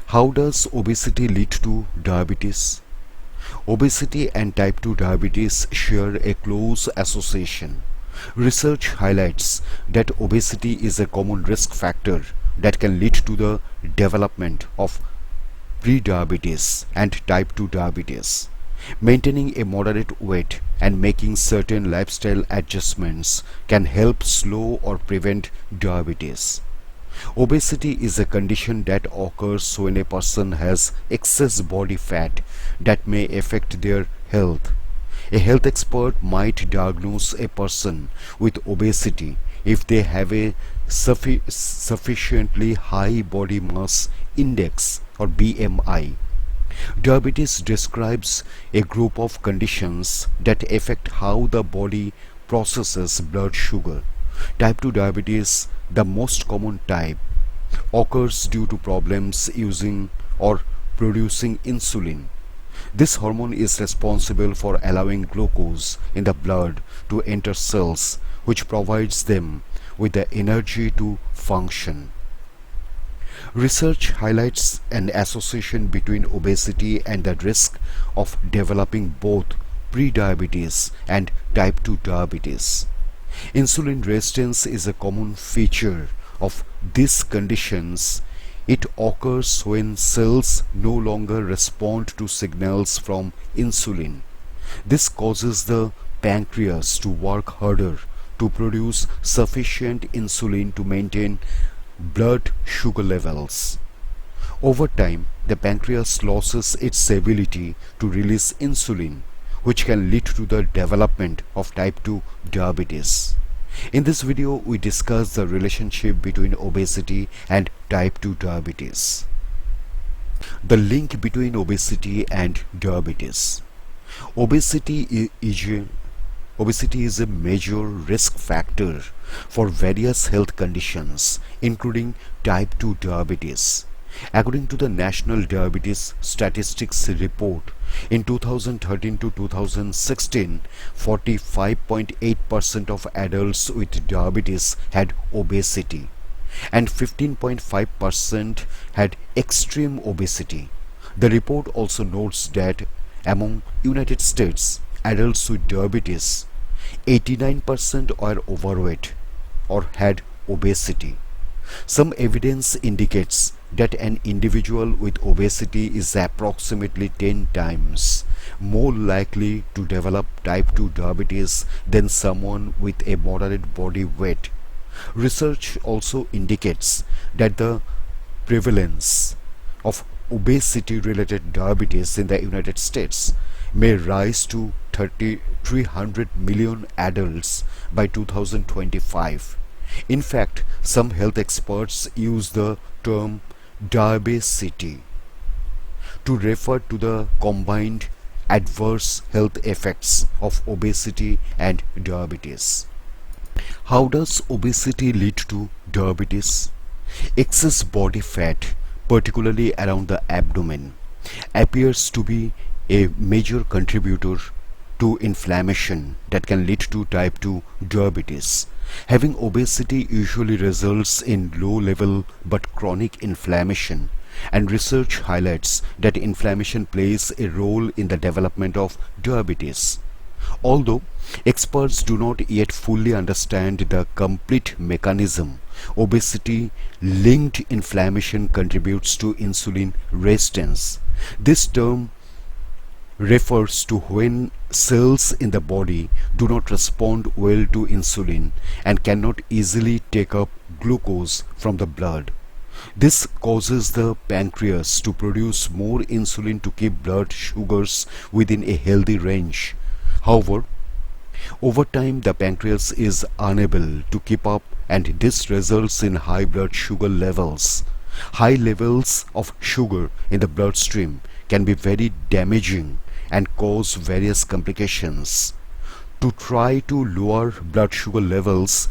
How does obesity lead to diabetes? Obesity and type 2 diabetes share a close association. Research highlights that obesity is a common risk factor that can lead to the development of prediabetes and type 2 diabetes. Maintaining a moderate weight and making certain lifestyle adjustments can help slow or prevent diabetes. Obesity is a condition that occurs when a person has excess body fat that may affect their health. A health expert might diagnose a person with obesity if they have a sufficiently high body mass index or BMI. Diabetes describes a group of conditions that affect how the body processes blood sugar. Type 2 diabetes, the most common type, occurs due to problems using or producing insulin. This hormone is responsible for allowing glucose in the blood to enter cells, which provides them with the energy to function. Research highlights an association between obesity and the risk of developing both prediabetes and type 2 diabetes. Insulin resistance is a common feature of these conditions. It occurs when cells no longer respond to signals from insulin. This causes the pancreas to work harder to produce sufficient insulin to maintain blood sugar levels. Over time, the pancreas loses its ability to release insulin, which can lead to the development of type 2 diabetes. In this video, we discuss the relationship between obesity and type 2 diabetes. The link between obesity and diabetes. Obesity is a major risk factor for various health conditions, including type 2 diabetes. According to the National Diabetes Statistics Report, in 2013 to 2016, 45.8% of adults with diabetes had obesity, and 15.5% had extreme obesity. The report also notes that among United States adults with diabetes, 89% are overweight or had obesity. Some evidence indicates that an individual with obesity is approximately 10 times more likely to develop type 2 diabetes than someone with a moderate body weight. Research also indicates that the prevalence of obesity-related diabetes in the United States may rise to 300 million adults by 2025. In fact, some health experts use the term diabesity to refer to the combined adverse health effects of obesity and diabetes. How does obesity lead to diabetes? Excess body fat, particularly around the abdomen, appears to be a major contributor to inflammation that can lead to type 2 diabetes. Having obesity usually results in low-level but chronic inflammation, and research highlights that inflammation plays a role in the development of diabetes. Although experts do not yet fully understand the complete mechanism, obesity-linked inflammation contributes to insulin resistance. This term refers to when cells in the body do not respond well to insulin and cannot easily take up glucose from the blood. This causes the pancreas to produce more insulin to keep blood sugars within a healthy range. However, over time the pancreas is unable to keep up, and this results in high blood sugar levels. High levels of sugar in the bloodstream can be very damaging and cause various complications. To try to lower blood sugar levels,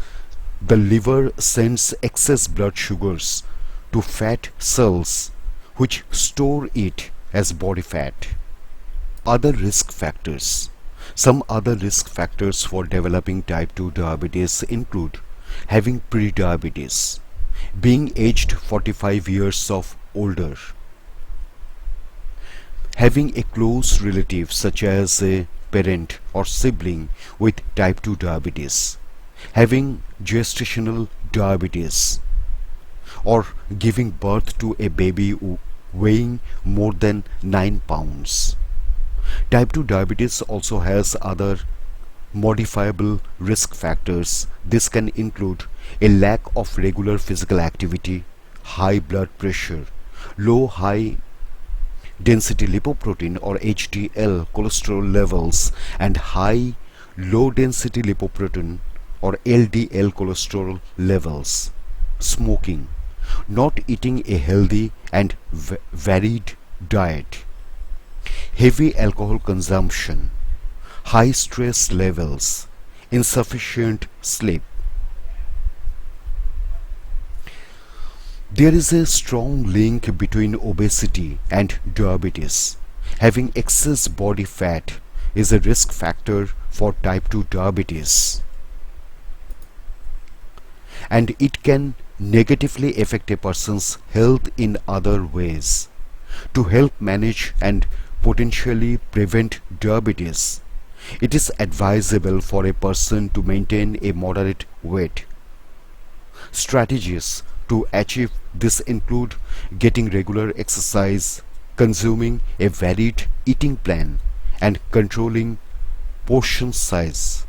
the liver sends excess blood sugars to fat cells, which store it as body fat. Other risk factors. Some other risk factors for developing type 2 diabetes include having prediabetes, being aged 45 years of older, Having a close relative such as a parent or sibling with type 2 diabetes, having gestational diabetes, or giving birth to a baby weighing more than 9 pounds. Type 2 diabetes also has other modifiable risk factors. This can include a lack of regular physical activity, high blood pressure, low high density lipoprotein or HDL cholesterol levels, and high low density lipoprotein or LDL cholesterol levels, smoking, not eating a healthy and varied diet, heavy alcohol consumption, high stress levels, insufficient sleep. There is a strong link between obesity and diabetes. Having excess body fat is a risk factor for type 2 diabetes, and it can negatively affect a person's health in other ways. To help manage and potentially prevent diabetes, it is advisable for a person to maintain a moderate weight. Strategies to achieve this include getting regular exercise, consuming a varied eating plan, and controlling portion size.